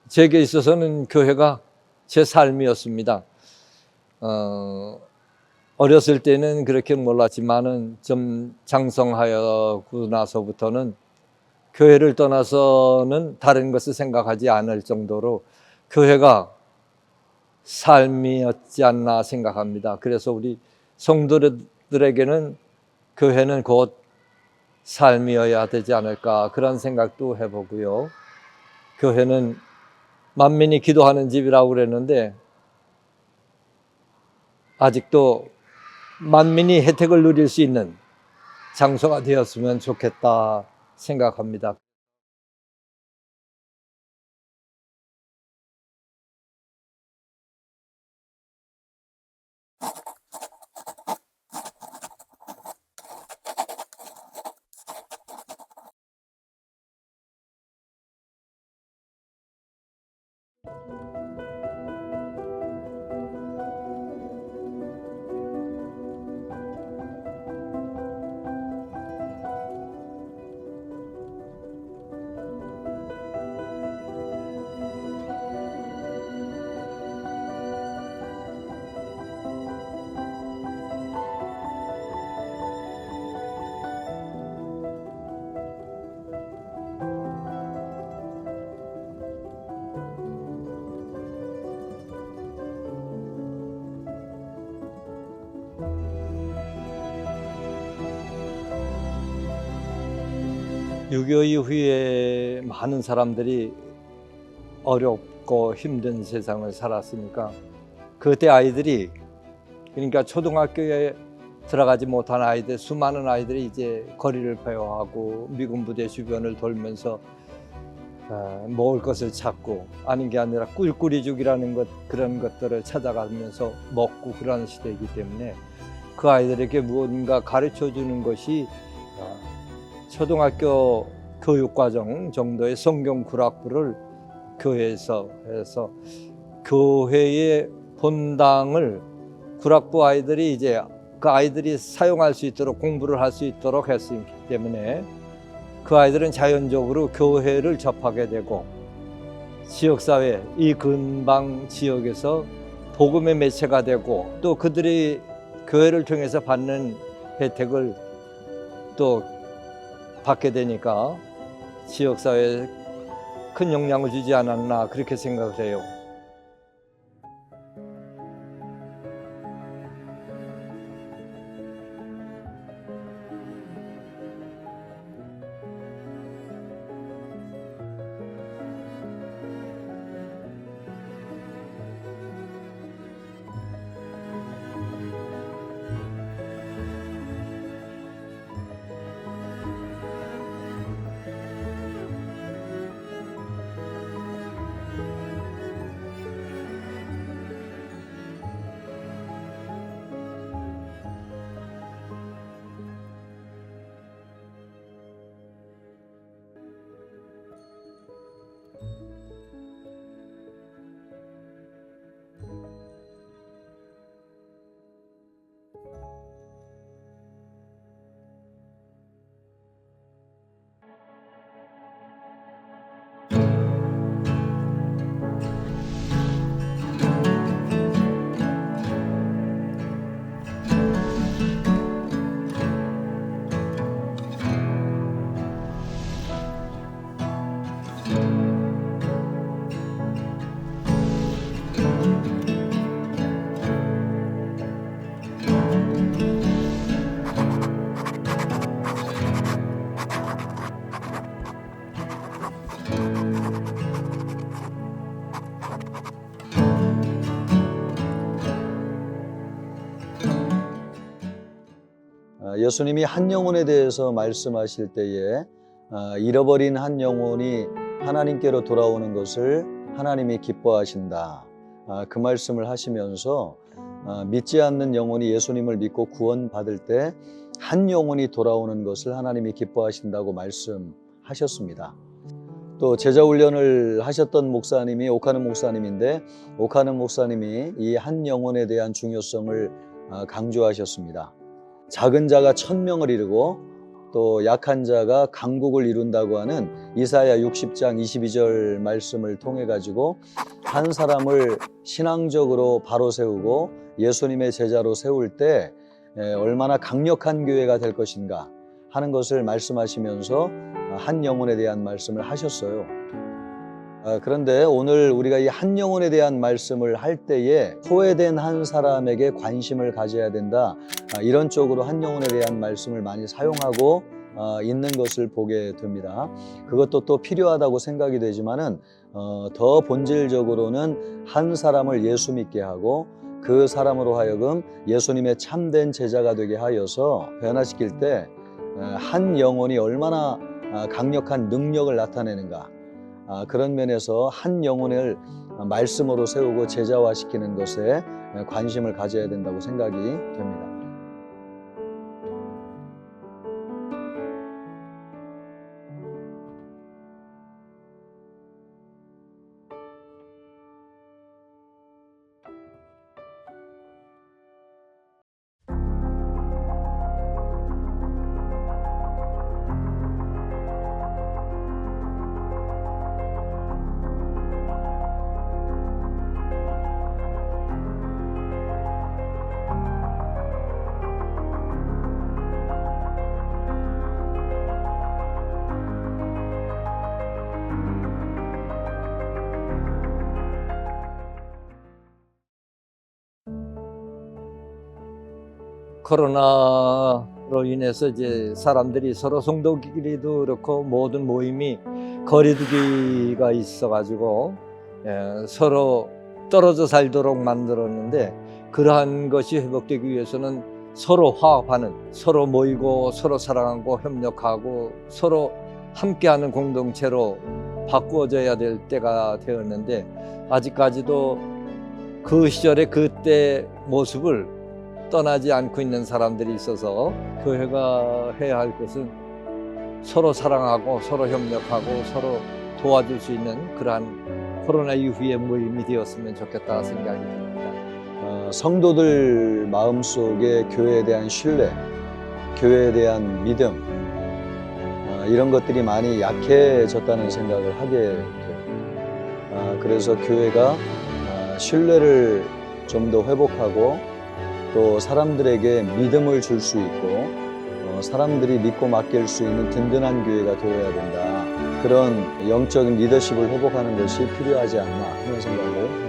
제게 있어서는 교회가 제 삶이었습니다. 어렸을 때는 그렇게 몰랐지만은 좀 장성하고 나서부터는 교회를 떠나서는 다른 것을 생각하지 않을 정도로 교회가 삶이었지 않나 생각합니다. 그래서 우리 성도들에게는 교회는 곧 삶이어야 되지 않을까 그런 생각도 해보고요. 교회는 만민이 기도하는 집이라고 그랬는데 아직도 만민이 혜택을 누릴 수 있는 장소가 되었으면 좋겠다 생각합니다. (6.25) 이후에 많은 사람들이 어렵고 힘든 세상을 살았으니까 그때 아이들이, 그러니까 초등학교에 들어가지 못한 아이들, 수많은 아이들이 이제 거리를 배회하고 미군 부대 주변을 돌면서 먹을 것을 찾고, 아닌 게 아니라 꿀꿀이죽이라는 것, 그런 것들을 찾아가면서 먹고 그런 시대이기 때문에 그 아이들에게 무언가 가르쳐 주는 것이 초등학교 교육과정 정도의 성경 구락부를 교회에서 해서 교회의 본당을 구락부 아이들이 이제 그 아이들이 사용할 수 있도록, 공부를 할 수 있도록 했기 때문에 그 아이들은 자연적으로 교회를 접하게 되고 지역사회, 이 근방 지역에서 복음의 매체가 되고 또 그들이 교회를 통해서 받는 혜택을 또 받게 되니까 지역사회에 큰 영향을 주지 않았나 그렇게 생각을 해요. 예수님이 한 영혼에 대해서 말씀하실 때에 잃어버린 한 영혼이 하나님께로 돌아오는 것을 하나님이 기뻐하신다. 그 말씀을 하시면서 믿지 않는 영혼이 예수님을 믿고 구원받을 때 한 영혼이 돌아오는 것을 하나님이 기뻐하신다고 말씀하셨습니다. 또 제자훈련을 하셨던 목사님이 오카는 목사님인데, 오카는 목사님이 이 한 영혼에 대한 중요성을 강조하셨습니다. 작은 자가 1000명을 이루고 또 약한 자가 강국을 이룬다고 하는 이사야 60장 22절 말씀을 통해 가지고 한 사람을 신앙적으로 바로 세우고 예수님의 제자로 세울 때 얼마나 강력한 교회가 될 것인가 하는 것을 말씀하시면서 한 영혼에 대한 말씀을 하셨어요. 그런데 오늘 우리가 이 한 영혼에 대한 말씀을 할 때에 소외된 한 사람에게 관심을 가져야 된다, 이런 쪽으로 한 영혼에 대한 말씀을 많이 사용하고 있는 것을 보게 됩니다. 그것도 또 필요하다고 생각이 되지만은 더 본질적으로는 한 사람을 예수 믿게 하고 그 사람으로 하여금 예수님의 참된 제자가 되게 하여서 변화시킬 때 한 영혼이 얼마나 강력한 능력을 나타내는가, 그런 면에서 한 영혼을 말씀으로 세우고 제자화시키는 것에 관심을 가져야 된다고 생각이 됩니다. 코로나로 인해서 이제 사람들이 서로 성도끼리도 그렇고 모든 모임이 거리두기가 있어가지고 서로 떨어져 살도록 만들었는데, 그러한 것이 회복되기 위해서는 서로 화합하는, 서로 모이고 서로 사랑하고 협력하고 서로 함께하는 공동체로 바꾸어져야 될 때가 되었는데, 아직까지도 그 시절의 그때 모습을 떠나지 않고 있는 사람들이 있어서 교회가 해야 할 것은 서로 사랑하고 서로 협력하고 서로 도와줄 수 있는 그러한 코로나 이후의 모임이 되었으면 좋겠다 생각이 듭니다. 성도들 마음속에 교회에 대한 신뢰, 교회에 대한 믿음, 이런 것들이 많이 약해졌다는 생각을 하게 돼요. 그래서 교회가 신뢰를 좀 더 회복하고 또 사람들에게 믿음을 줄 수 있고 사람들이 믿고 맡길 수 있는 든든한 교회가 되어야 된다. 그런 영적인 리더십을 회복하는 것이 필요하지 않나 하는 생각을 하게 됩니다.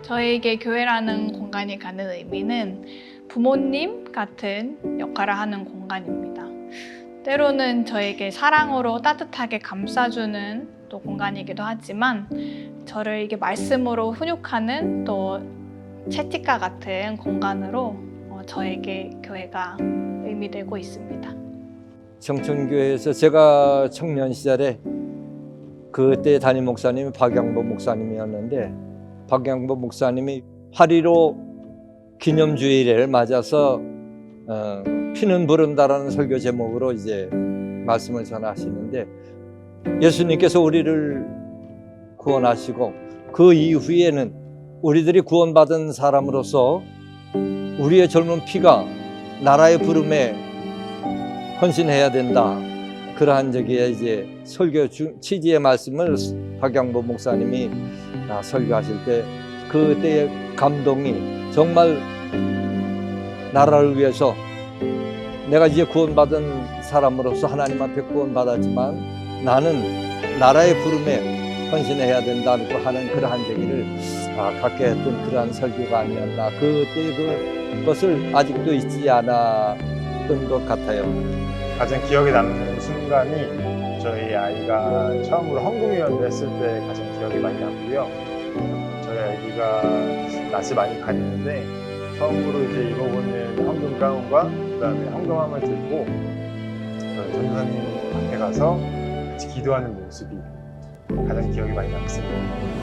저에게 교회라는 공간이 갖는 의미는 부모님 같은 역할을 하는 공간입니다. 때로는 저에게 사랑으로 따뜻하게 감싸주는 또 공간이기도 하지만, 저를 이게 말씀으로 훈육하는 또 채찍과 같은 공간으로 저에게 교회가 의미되고 있습니다. 청춘교회에서 제가 청년 시절에 그때 담임 목사님이 박양보 목사님이었는데, 박양보 목사님이 8.15 기념주일을 맞아서 피는 부른다라는 설교 제목으로 이제 말씀을 전하시는데, 예수님께서 우리를 구원하시고 그 이후에는 우리들이 구원받은 사람으로서 우리의 젊은 피가 나라의 부름에 헌신해야 된다, 그러한 저기에 이제 설교 취지의 말씀을 박양보 목사님이 설교하실 때 그때의 감동이 정말 나라를 위해서 내가 이제 구원받은 사람으로서 하나님 앞에 구원받았지만 나는 나라의 부름에 헌신해야 된다고 하는 그러한 얘기를 갖게 했던 그러한 설교가 아니었나. 그때 그것을 아직도 잊지 않았던 것 같아요. 가장 기억에 남는 순간이 저희 아이가 처음으로 헌금위원회 했을 때 가장 기억이 많이 남고요. 저희 아이가 낯을 많이 가리는데 처음으로 이제 입어보는 헌금 가운과 그다음에 헌금함을 들고 전도사님 앞에 가서 같이 기도하는 모습이 가장 기억이 많이 남습니다.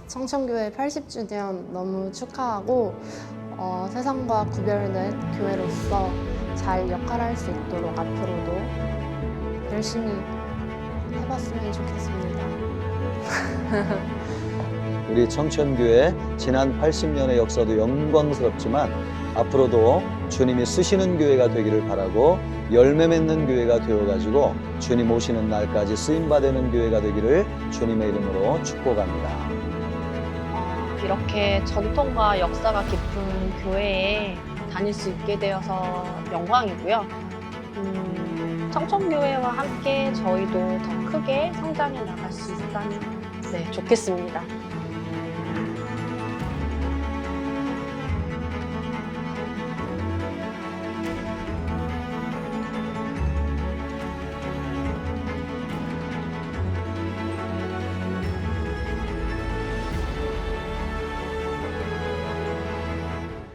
성천교회 80주년 너무 축하하고 세상과 구별된 교회로서 잘 역할할 수 있도록 앞으로도 열심히 해봤으면 좋겠습니다. 우리 청천교회 지난 80년의 역사도 영광스럽지만 앞으로도 주님이 쓰시는 교회가 되기를 바라고 열매 맺는 교회가 되어가지고 주님 오시는 날까지 쓰임받는 교회가 되기를 주님의 이름으로 축복합니다. 이렇게 전통과 역사가 깊은 교회에 다닐 수 있게 되어서 영광이고요. 청천교회와 함께 저희도 더 크게 성장해 나갈 수 있다면 좋겠습니다.